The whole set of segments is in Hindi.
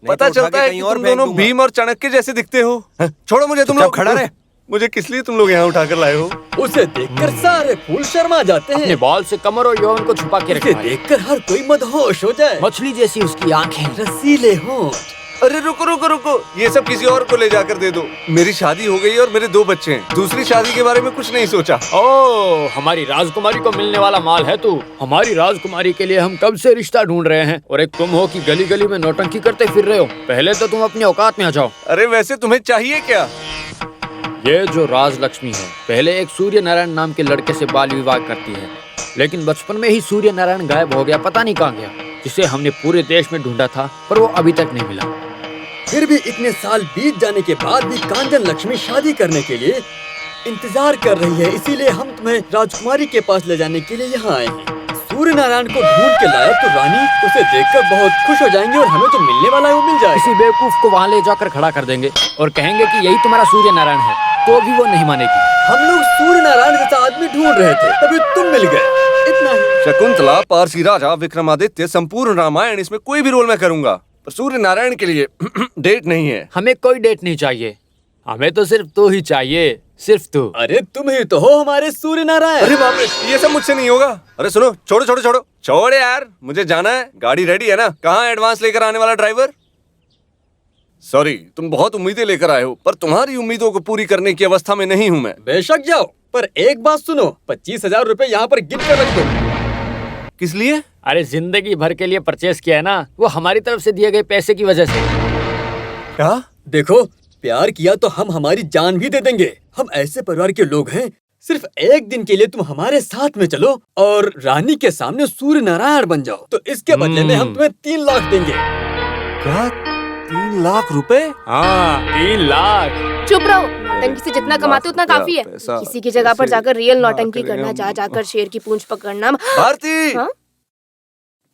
पता चलता है कि तुम दोनों भीम और चाणक्य जैसे दिखते हो। छोड़ो मुझे तुम लोग, खड़ा रहे। मुझे किस लिए तुम लोग यहाँ उठाकर लाए हो? उसे देखकर सारे फूल शर्मा जाते हैं। अपने बॉल से कमर और यौवन को छुपा के उसे रखे। देखकर हर कोई मदहोश हो जाए। मछली जैसी उसकी आंखें। रसीले होंठ। अरे रुको रुको रुको, ये सब किसी और को ले जाकर दे दो। मेरी शादी हो गई और मेरे 2 बच्चे हैं। दूसरी शादी के बारे में कुछ नहीं सोचा। ओह, हमारी राजकुमारी को मिलने वाला माल है तू। हमारी राजकुमारी के लिए हम कब से रिश्ता ढूंढ रहे हैं और एक तुम हो कि गली गली में नौटंकी करते फिर रहे हो। पहले तो तुम अपनी औकात में आ जाओ। अरे वैसे तुम्हें चाहिए क्या? ये जो राजलक्ष्मी है पहले एक सूर्य नारायण नाम के लड़के से बाल विवाह करती है, लेकिन बचपन में ही सूर्य नारायण गायब हो गया, पता नहीं कहाँ गया। जिसे हमने पूरे देश में ढूंढा था पर वो अभी तक नहीं मिला। फिर भी इतने साल बीत जाने के बाद भी कांचन लक्ष्मी शादी करने के लिए इंतजार कर रही है। इसीलिए हम तुम्हें राजकुमारी के पास ले जाने के लिए यहाँ आए हैं। सूर्य नारायण को ढूंढ के लाया तो रानी उसे देखकर बहुत खुश हो जाएंगी और हमें जो मिलने वाला है वो मिल जाएगा। किसी बेवकूफ को वहाँ ले जाकर खड़ा कर देंगे और कहेंगे कि यही तुम्हारा सूर्य नारायण है, तो भी वो नहीं मानेगी। हम लोग सूर्य नारायण जैसा आदमी ढूंढ रहे थे, तभी तुम मिल गए। इतना ही। शकुंतला, पारसी राजा, विक्रमादित्य, संपूर्ण रामायण, इसमें कोई भी रोल मैं करूंगा, पर सूर्य नारायण के लिए डेट नहीं है। हमें कोई डेट नहीं चाहिए, हमें तो सिर्फ तू ही चाहिए, सिर्फ तू। अरे तुम ही तो हो हमारे सूर्य नारायण। अरे बाप रे, ये सब मुझसे नहीं होगा। अरे सुनो, छोड़ो छोड़ो छोड़ो छोड़ यार, मुझे जाना है। गाड़ी रेडी है ना? कहाँ एडवांस लेकर आने वाला ड्राइवर? सॉरी, तुम बहुत उम्मीदें लेकर आए हो, पर तुम्हारी उम्मीदों को पूरी करने की अवस्था में नहीं हूँ मैं। बेशक जाओ, पर एक बात सुनो, 25,000 रुपए यहाँ पर गिन कर रख दो। किस लिए? अरे जिंदगी भर के लिए परचेस किया है ना, वो हमारी तरफ से दिए गए पैसे की वजह से। क्या? देखो, प्यार किया तो हम हमारी जान भी दे देंगे। हम ऐसे परिवार के लोग हैं, सिर्फ एक दिन के लिए तुम हमारे साथ में चलो और रानी के सामने सूर्य नारायण बन जाओ, तो इसके बदले में हम तुम्हें 3 लाख देंगे। क्या? 3 लाख रुपए? हाँ, 3 लाख। चुप रहो, नौटंकी से जितना कमाते उतना काफी है। पैसा किसी की जगह पर कैसे जाकर रियल जमा नौटंकी करें करना, हम? जा जाकर शेर की पूंछ पकड़ना। भारती, हाँ?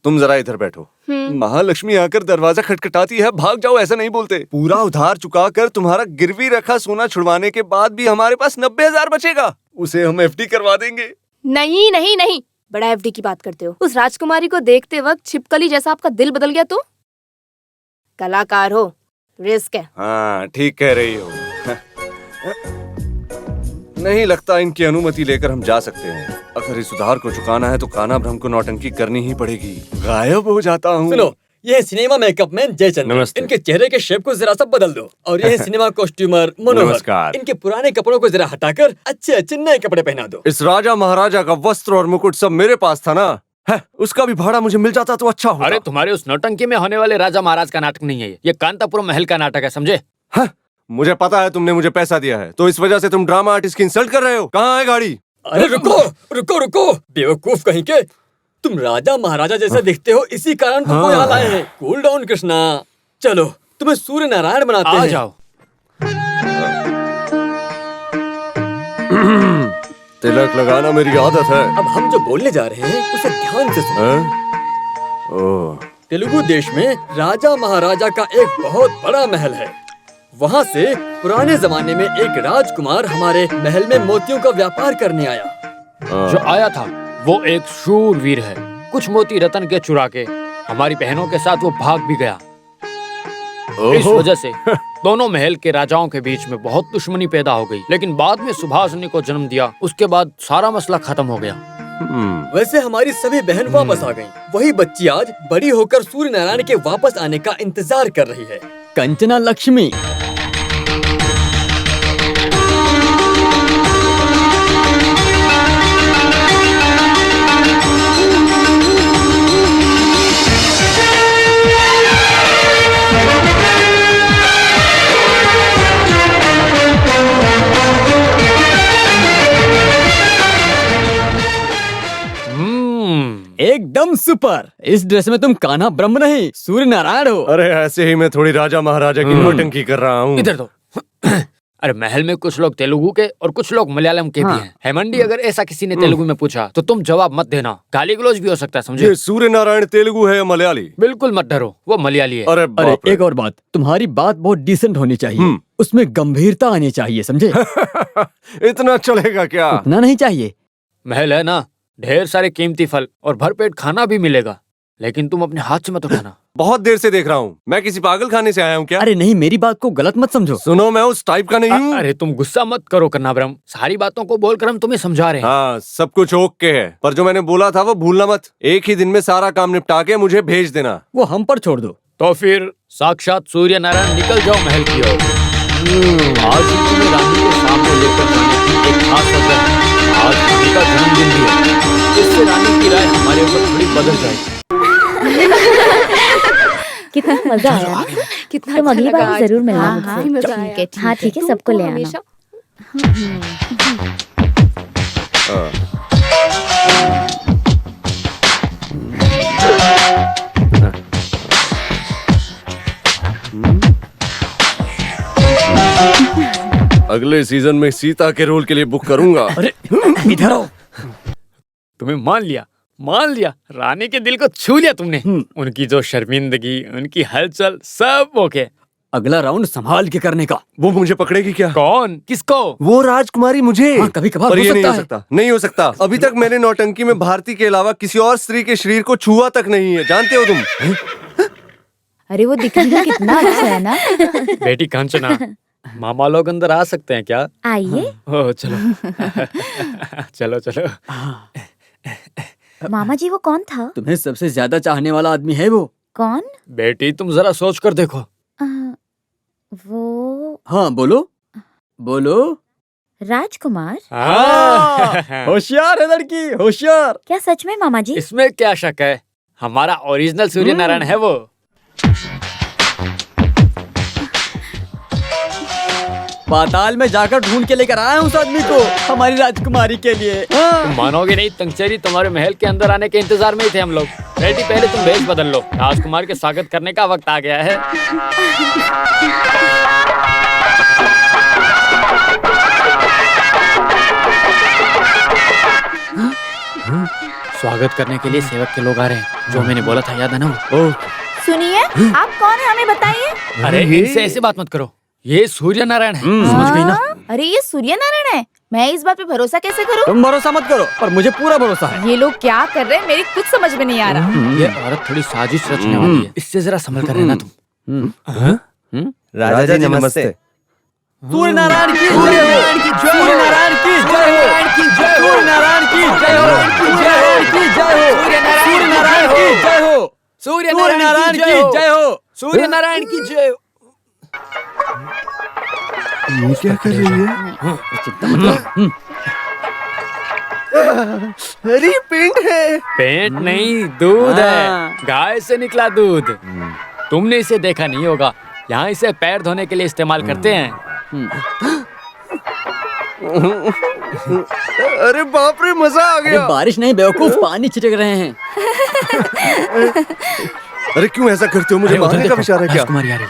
तुम जरा इधर बैठो। महालक्ष्मी आकर दरवाजा खटखटाती है, भाग जाओ, ऐसा नहीं बोलते। पूरा उधार चुकाकर तुम्हारा गिरवी रखा सोना छुड़वाने के बाद भी हमारे पास 90,000 बचेगा, उसे हम एफडी करवा देंगे। नहीं नहीं नहीं, बड़ा एफडी की बात करते हो। उस राजकुमारी को देखते वक्त छिपकली जैसा आपका दिल बदल गया तो? कलाकार हो, रिस्क है। हाँ, ठीक कह रही हो। नहीं लगता इनकी अनुमति लेकर हम जा सकते हैं। अगर इस उधार को चुकाना है तो कान्हा ब्रह्म को नौटंकी करनी ही पड़ेगी। गायब हो जाता हूँ। सुनो, ये सिनेमा मेकअप मैन जयचंद्र, नमस्ते। इनके चेहरे के शेप को जरा सा बदल दो। और ये सिनेमा कॉस्ट्यूमर मनोहर, नमस्कार। इनके पुराने कपड़ों को जरा हटाकर अच्छे अच्छे नए कपड़े पहना दो। इस राजा महाराजा का वस्त्र और मुकुट सब मेरे पास था ना, है, उसका भी भाड़ा मुझे मिल जाता तो अच्छा होता। अरे तुम्हारे उस नौटंकी में होने वाले राजा महाराज का नाटक नहीं है ये कांतापुरम महल का नाटक है, समझे? हाँ, मुझे पता है तुमने मुझे पैसा दिया है, तो इस वजह से तुम ड्रामा आर्टिस्ट की इंसल्ट कर रहे हो। कहाँ है गाड़ी? अरे रुको रुको रुको, बेवकूफ कहीं के। तुम राजा महाराजा जैसे दिखते हो, इसी कारण तुमको यहाँ लाए हैं। कूल डाउन कृष्णा, चलो तुम्हें सूर्य नारायण बनाते आ हैं। जाओ। तिलक लगाना मेरी आदत है। अब हम जो बोलने जा रहे हैं उसे ध्यान से सुनो। ओह, तेलुगु देश में राजा महाराजा का एक बहुत बड़ा महल है। वहाँ से पुराने जमाने में एक राजकुमार हमारे महल में मोतियों का व्यापार करने आया। जो आया था वो एक शूरवीर है। कुछ मोती रतन के चुरा के हमारी बहनों के साथ वो भाग भी गया। इस वजह से दोनों महल के राजाओं के बीच में बहुत दुश्मनी पैदा हो गई। लेकिन बाद में सुभाषिनी को जन्म दिया, उसके बाद सारा मसला खत्म हो गया। वैसे हमारी सभी बहन वापस आ गईं। वही बच्ची आज बड़ी होकर सूर्य नारायण के वापस आने का इंतजार कर रही है। कंचना लक्ष्मी। एकदम सुपर। इस ड्रेस में तुम कान्हा ब्रह्म नहीं सूर्य नारायण हो। अरे ऐसे ही मैं थोड़ी राजा महाराजा की नौटंकी कर रहा हूँ। इधर दो। अरे महल में कुछ लोग तेलुगु के और कुछ लोग मलयालम के भी हैं। हेमंडी, अगर ऐसा किसी ने तेलुगु में पूछा तो तुम जवाब मत देना, गाली गलौज भी हो सकता है, समझे? ये सूर्य नारायण तेलुगु है या मलियाली? बिल्कुल मत डरो, वो मलयाली है। अरे अरे बाप रे। एक और बात, तुम्हारी बात बहुत डिसेंट होनी चाहिए। उसमें गंभीरता आनी चाहिए, समझे? इतना चलेगा क्या? इतना नहीं चाहिए। महल है ना, ढेर सारे कीमती फल और भरपेट खाना भी मिलेगा, लेकिन तुम अपने हाथ से मत उठाना। बहुत देर से देख रहा हूँ। मैं किसी पागल खाने से आया हूँ क्या? अरे नहीं, मेरी बात को गलत मत समझो। सुनो, मैं उस टाइप का नहीं हूँ। अरे तुम गुस्सा मत करो कन्नाब्रम, सारी बातों को बोलकर हम तुम्हें समझा रहे हैं। हाँ, सब कुछ ओके है, पर जो मैंने बोला था वो भूलना मत। एक ही दिन में सारा काम निपटा के मुझे भेज देना। वो हम पर छोड़ दो। तो फिर साक्षात सूर्य नारायण निकल जाओ महल की ओर। आज ही तुम्हें रानी के सामने लेकर जाने की एक खास वजह है। आज रानी का जन्मदिन भी है, इससे रानी की राय हमारे ऊपर थोड़ी बदल जाएगी। कितना मजा आया ना? कितना तुम अगली अच्छा बार लगा भी जरूर आज। मिलना हाँ, मुझसे। हाँ, मजा आया। हाँ ठीक है, सबको ले आना। हमेशा अगले सीजन में सीता के रोल के लिए बुक करूंगा। अरे इधर आओ। तुम्हें मान लिया, रानी के दिल को छू लिया तुमने। उनकी जो शर्मिंदगी, उनकी हलचल, सब ओके। अगला राउंड संभाल के करने का। वो मुझे पकड़ेगी क्या? कौन? किसको? वो राजकुमारी मुझे। हाँ, कभी-कभार पर हो ये नहीं सकता हो है। सकता, नहीं हो सकता। अभी तक मैंने नौटंकी में भारती के अलावा किसी और स्त्री के शरीर को छुआ तक नहीं है, जानते हो तुम? अरे वो दिखने में कितना अच्छा है ना। बेटी कांचना, मामा लोग अंदर आ सकते हैं क्या? आइए। ओ चलो। चलो। मामा जी वो कौन था? तुम्हें सबसे ज्यादा चाहने वाला आदमी है वो। कौन? बेटी तुम जरा सोच कर देखो। वो हाँ बोलो। राजकुमार। होशियार है लड़की, होशियार। क्या सच में मामा जी? इसमें क्या शक है, हमारा ओरिजिनल सूर्य नारायण है वो। पाताल में जाकर ढूंढ के लेकर आया हूँ उस आदमी को, हमारी राजकुमारी के लिए। तुम मानोगे नहीं, तंगचेरी तुम्हारे महल के अंदर आने के इंतजार में ही थे हम लोग। बेटी पहले तुम भेष बदल लो, राजकुमार के स्वागत करने का वक्त आ गया है। स्वागत करने के लिए सेवक के लोग आ रहे हैं, जो मैंने बोला था, याद है ना? सुनिए, आप कौन है हमें बताइए। अरे इनसे ऐसे बात मत करो, ये सूर्य नारायण है। समझ गई ना? अरे ये सूर्य नारायण है, मैं इस बात पे भरोसा कैसे करूं? तुम भरोसा मत करो, पर मुझे पूरा भरोसा है। ये लोग क्या कर रहे हैं मेरी कुछ समझ में नहीं आ रहा। ये औरत थोड़ी साजिश रचने वाली है, इससे जरा संभल कर रहना तुम। राजा जी नमस्ते। सूर्य नारायण की जय हो, सूर्य नारायण की जय हो, सूर्य नारायण की जय हो, सूर्य नारायण की जय हो, सूर्य नारायण की जय हो, सूर्य नारायण की जय हो। ये क्या कर रही है? चिंता मत करो। अरे पेंट है। पेंट नहीं, दूध है, गाय से निकला दूध। तुमने इसे देखा नहीं होगा, यहाँ इसे पैर धोने के लिए इस्तेमाल करते हैं। अरे बाप रे, मजा आ अरे गया। बारिश नहीं बेवकूफ, पानी छिटक रहे हैं। अरे क्यों ऐसा करते हो? मुझे अरे उधर मारने का देखो, विचार है क्या? राजकुमारी आ रही है।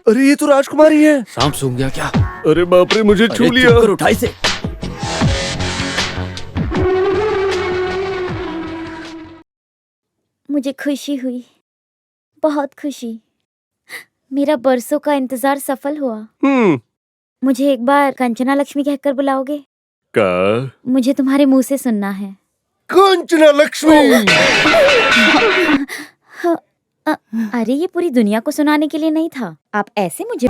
अरे ये तो राजकुमारी है। सांप सूंघ गया क्या? अरे बाप रे, मुझे छू अरे लिया। चुप कर, उठाई से। मुझे खुशी हुई, बहुत खुशी। मेरा बरसों का इंतजार सफल हुआ। मुझे एक बार कंचना लक्ष्मी कहकर बुलाओगे? का मुझे तुम्हारे मुंह से सुनना है। कंचना लक्ष्मी। अरे ये पूरी दुनिया को सुनाने के लिए नहीं था, आप ऐसे मुझे